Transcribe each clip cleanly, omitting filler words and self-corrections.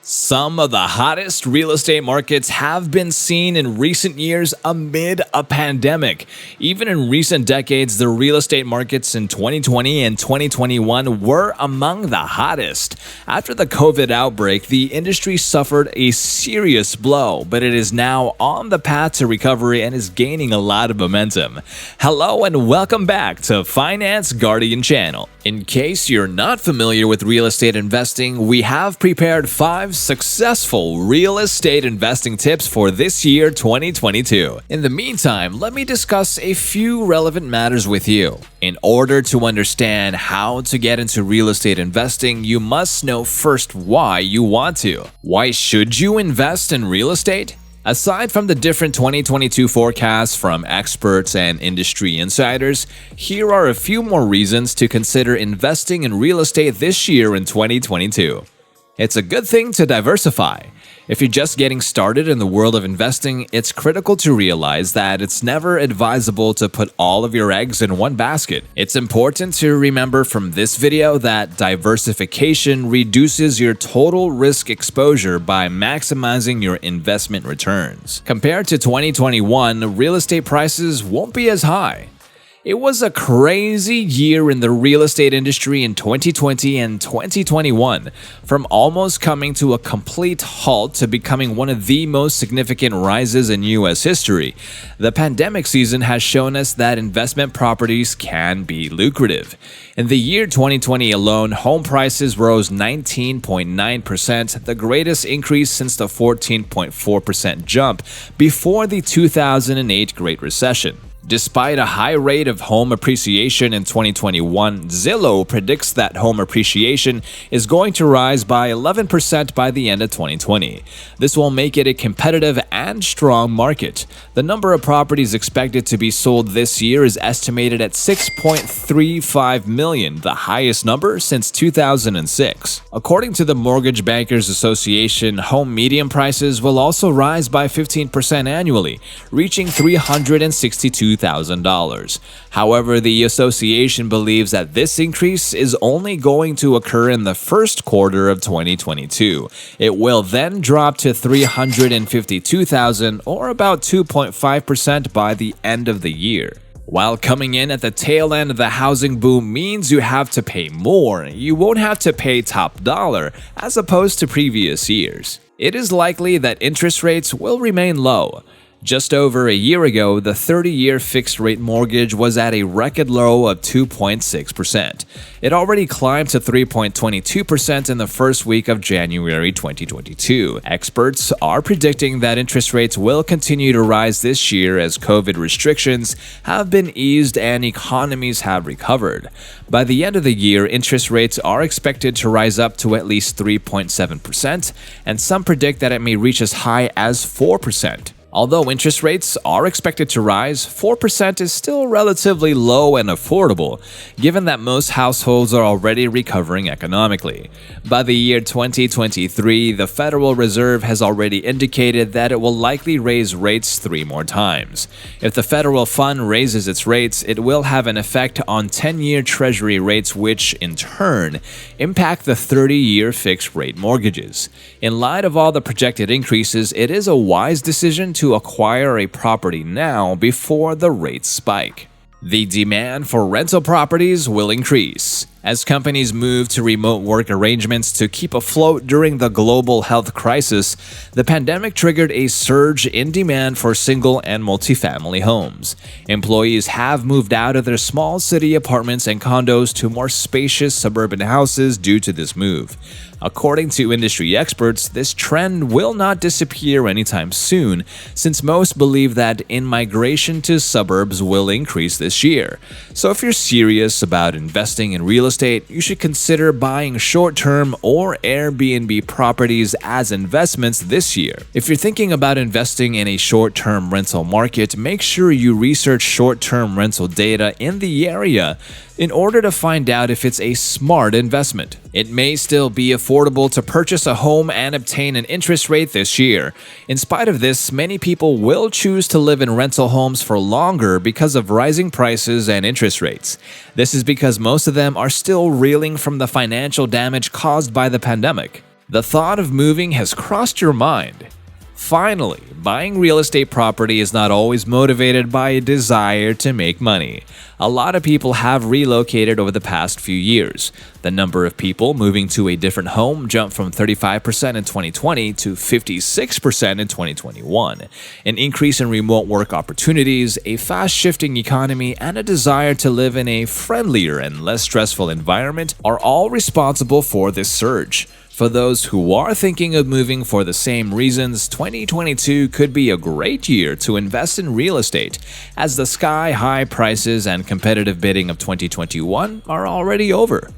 Some of the hottest real estate markets have been seen in recent years amid a pandemic. Even in recent decades, the real estate markets in 2020 and 2021 were among the hottest. After the COVID outbreak, the industry suffered a serious blow, but it is now on the path to recovery and is gaining a lot of momentum. Hello and welcome back to Finance Guardian Channel. In case you're not familiar with real estate investing, we have prepared 5 successful real estate investing tips for this year 2022. In the meantime, let me discuss a few relevant matters with you. In order to understand how to get into real estate investing, you must know first why you want to. Why should you invest in real estate? Aside from the different 2022 forecasts from experts and industry insiders, here are a few more reasons to consider investing in real estate this year in 2022. It's a good thing to diversify. If you're just getting started in the world of investing, it's critical to realize that it's never advisable to put all of your eggs in one basket. It's important to remember from this video that diversification reduces your total risk exposure by maximizing your investment returns. Compared to 2021, real estate prices won't be as high. It was a crazy year in the real estate industry in 2020 and 2021, from almost coming to a complete halt to becoming one of the most significant rises in U.S. history. The pandemic season has shown us that investment properties can be lucrative. In the year 2020 alone, home prices rose 19.9%, the greatest increase since the 14.4% jump before the 2008 Great Recession. Despite a high rate of home appreciation in 2021, Zillow predicts that home appreciation is going to rise by 11% by the end of 2020. This will make it a competitive and strong market. The number of properties expected to be sold this year is estimated at 6.35 million, the highest number since 2006. According to the Mortgage Bankers Association, home median prices will also rise by 15% annually, reaching $362,000. However, the association believes that this increase is only going to occur in the first quarter of 2022. It will then drop to $352,000 or about 2.5% by the end of the year. While coming in at the tail end of the housing boom means you have to pay more, you won't have to pay top dollar as opposed to previous years. It is likely that interest rates will remain low. Just over a year ago, the 30-year fixed-rate mortgage was at a record low of 2.6%. It already climbed to 3.22% in the first week of January 2022. Experts are predicting that interest rates will continue to rise this year as COVID restrictions have been eased and economies have recovered. By the end of the year, interest rates are expected to rise up to at least 3.7%, and some predict that it may reach as high as 4%. Although interest rates are expected to rise, 4% is still relatively low and affordable, given that most households are already recovering economically. By the year 2023, the Federal Reserve has already indicated that it will likely raise rates 3 more times. If the federal fund raises its rates, it will have an effect on 10-year Treasury rates, which, in turn, impact the 30-year fixed-rate mortgages. In light of all the projected increases, it is a wise decision to acquire a property now before the rates spike. The demand for rental properties will increase. As companies move to remote work arrangements to keep afloat during the global health crisis, the pandemic triggered a surge in demand for single and multifamily homes. Employees have moved out of their small city apartments and condos to more spacious suburban houses due to this move. According to industry experts, this trend will not disappear anytime soon, since most believe that in-migration to suburbs will increase this year. So if you're serious about investing in real estate, you should consider buying short-term or Airbnb properties as investments this year. If you're thinking about investing in a short-term rental market, make sure you research short-term rental data in the area in order to find out if it's a smart investment. It may still be affordable to purchase a home and obtain an interest rate this year. In spite of this, many people will choose to live in rental homes for longer because of rising prices and interest rates. This is because most of them are still reeling from the financial damage caused by the pandemic. The thought of moving has crossed your mind. Finally, buying real estate property is not always motivated by a desire to make money. A lot of people have relocated over the past few years. The number of people moving to a different home jumped from 35% in 2020 to 56% in 2021. An increase in remote work opportunities, a fast-shifting economy, and a desire to live in a friendlier and less stressful environment are all responsible for this surge. For those who are thinking of moving for the same reasons, 2022 could be a great year to invest in real estate, as the sky-high prices and competitive bidding of 2021 are already over.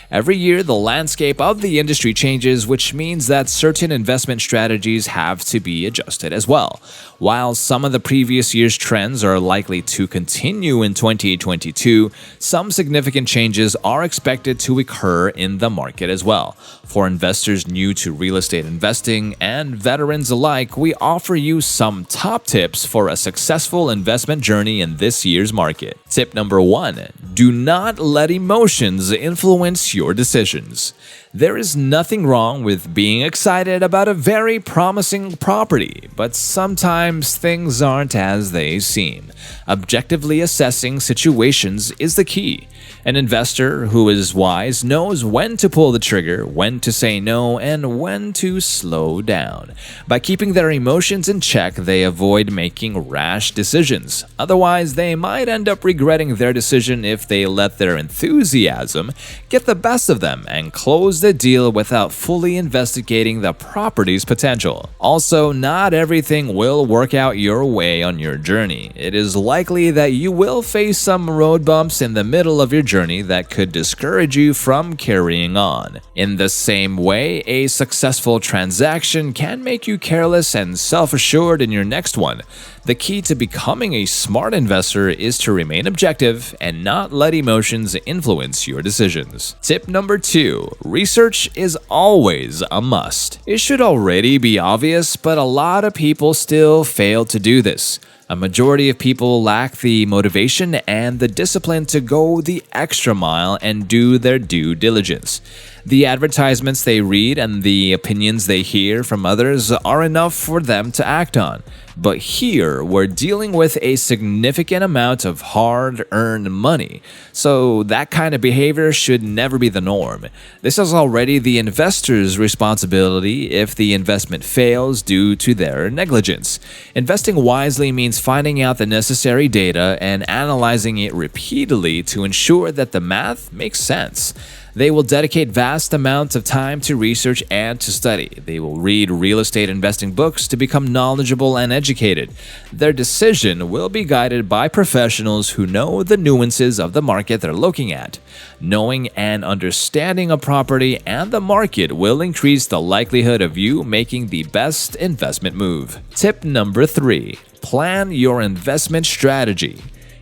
Every year, the landscape of the industry changes, which means that certain investment strategies have to be adjusted as well. While some of the previous year's trends are likely to continue in 2022, some significant changes are expected to occur in the market as well. For investors new to real estate investing and veterans alike, we offer you some top tips for a successful investment journey in this year's market. Tip number 1: do not let emotions influence your decisions. There is nothing wrong with being excited about a very promising property, but sometimes things aren't as they seem. Objectively assessing situations is the key. An investor who is wise knows when to pull the trigger, when to say no, and when to slow down. By keeping their emotions in check, they avoid making rash decisions. Otherwise, they might end up regretting their decision if they let their enthusiasm get the best of them and close the deal without fully investigating the property's potential. Also, not everything will work out your way on your journey. It is likely that you will face some road bumps in the middle of your journey that could discourage you from carrying on. In the same way, a successful transaction can make you careless and self-assured in your next one. The key to becoming a smart investor is to remain objective and not let emotions influence your decisions. Tip number 2: research is always a must. It should already be obvious, but a lot of people still fail to do this. A majority of people lack the motivation and the discipline to go the extra mile and do their due diligence. The advertisements they read and the opinions they hear from others are enough for them to act on. But here, we're dealing with a significant amount of hard-earned money, so that kind of behavior should never be the norm. This is already the investor's responsibility if the investment fails due to their negligence. Investing wisely means finding out the necessary data and analyzing it repeatedly to ensure that the math makes sense. They will dedicate vast amounts of time to research and to study. They will read real estate investing books to become knowledgeable and educated. Their decision will be guided by professionals who know the nuances of the market they're looking at. Knowing and understanding a property and the market will increase the likelihood of you making the best investment move. Tip number 3: plan your investment strategy.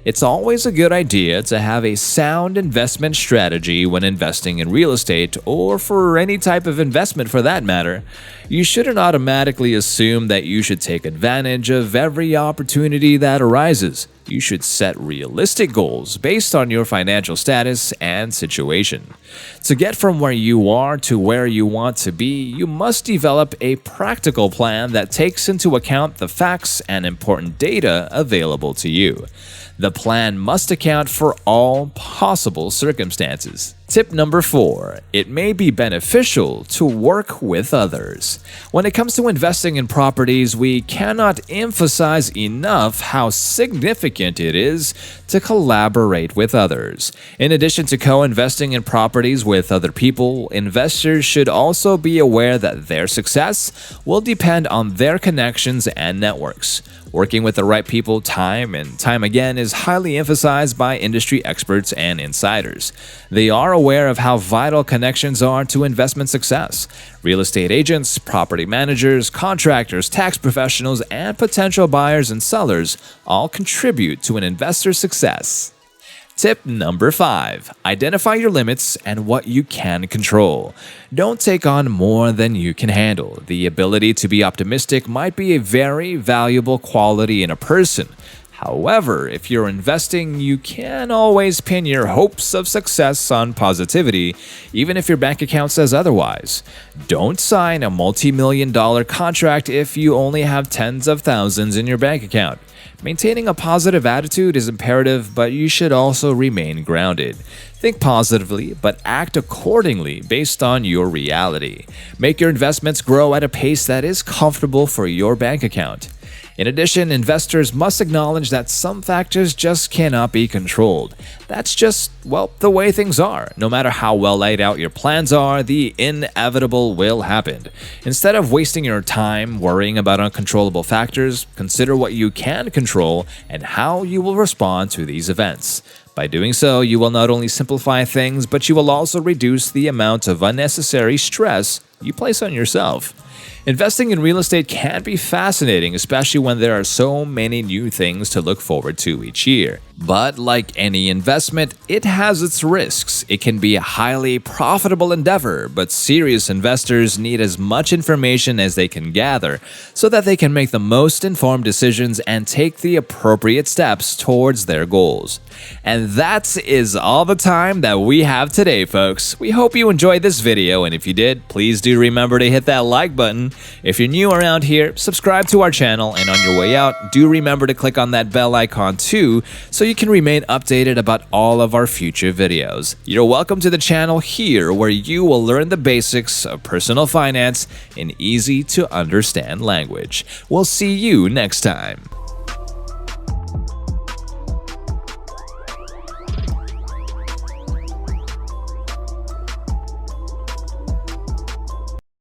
It's always a good idea to have a sound investment strategy when investing in real estate, or for any type of investment for that matter. You shouldn't automatically assume that you should take advantage of every opportunity that arises. You should set realistic goals based on your financial status and situation. To get from where you are to where you want to be, you must develop a practical plan that takes into account the facts and important data available to you. The plan must account for all possible circumstances. Tip number 4: it may be beneficial to work with others. When it comes to investing in properties, we cannot emphasize enough how significant it is to collaborate with others. In addition to co-investing in properties with other people, investors should also be aware that their success will depend on their connections and networks. Working with the right people time and time again is highly emphasized by industry experts and insiders. They are aware of how vital connections are to investment success. Real estate agents, property managers, contractors, tax professionals, and potential buyers and sellers all contribute to an investor's success. Tip number 5: identify your limits and what you can control. Don't take on more than you can handle. The ability to be optimistic might be a very valuable quality in a person. However, if you're investing, you can always pin your hopes of success on positivity, even if your bank account says otherwise. Don't sign a multi-million-dollar contract if you only have tens of thousands in your bank account. Maintaining a positive attitude is imperative, but you should also remain grounded. Think positively, but act accordingly based on your reality. Make your investments grow at a pace that is comfortable for your bank account. In addition, investors must acknowledge that some factors just cannot be controlled. That's just, well, the way things are. No matter how well laid out your plans are, the inevitable will happen. Instead of wasting your time worrying about uncontrollable factors, consider what you can control and how you will respond to these events. By doing so, you will not only simplify things, but you will also reduce the amount of unnecessary stress you place on yourself. Investing in real estate can be fascinating, especially when there are so many new things to look forward to each year. But like any investment, it has its risks. It can be a highly profitable endeavor, but serious investors need as much information as they can gather so that they can make the most informed decisions and take the appropriate steps towards their goals. And that is all the time that we have today, folks. We hope you enjoyed this video, and if you did, please do remember to hit that like button. If you're new around here, subscribe to our channel, and on your way out, do remember to click on that bell icon too, so you can remain updated about all of our future videos. You're welcome to the channel here, where you will learn the basics of personal finance in easy to understand language. We'll see you next time.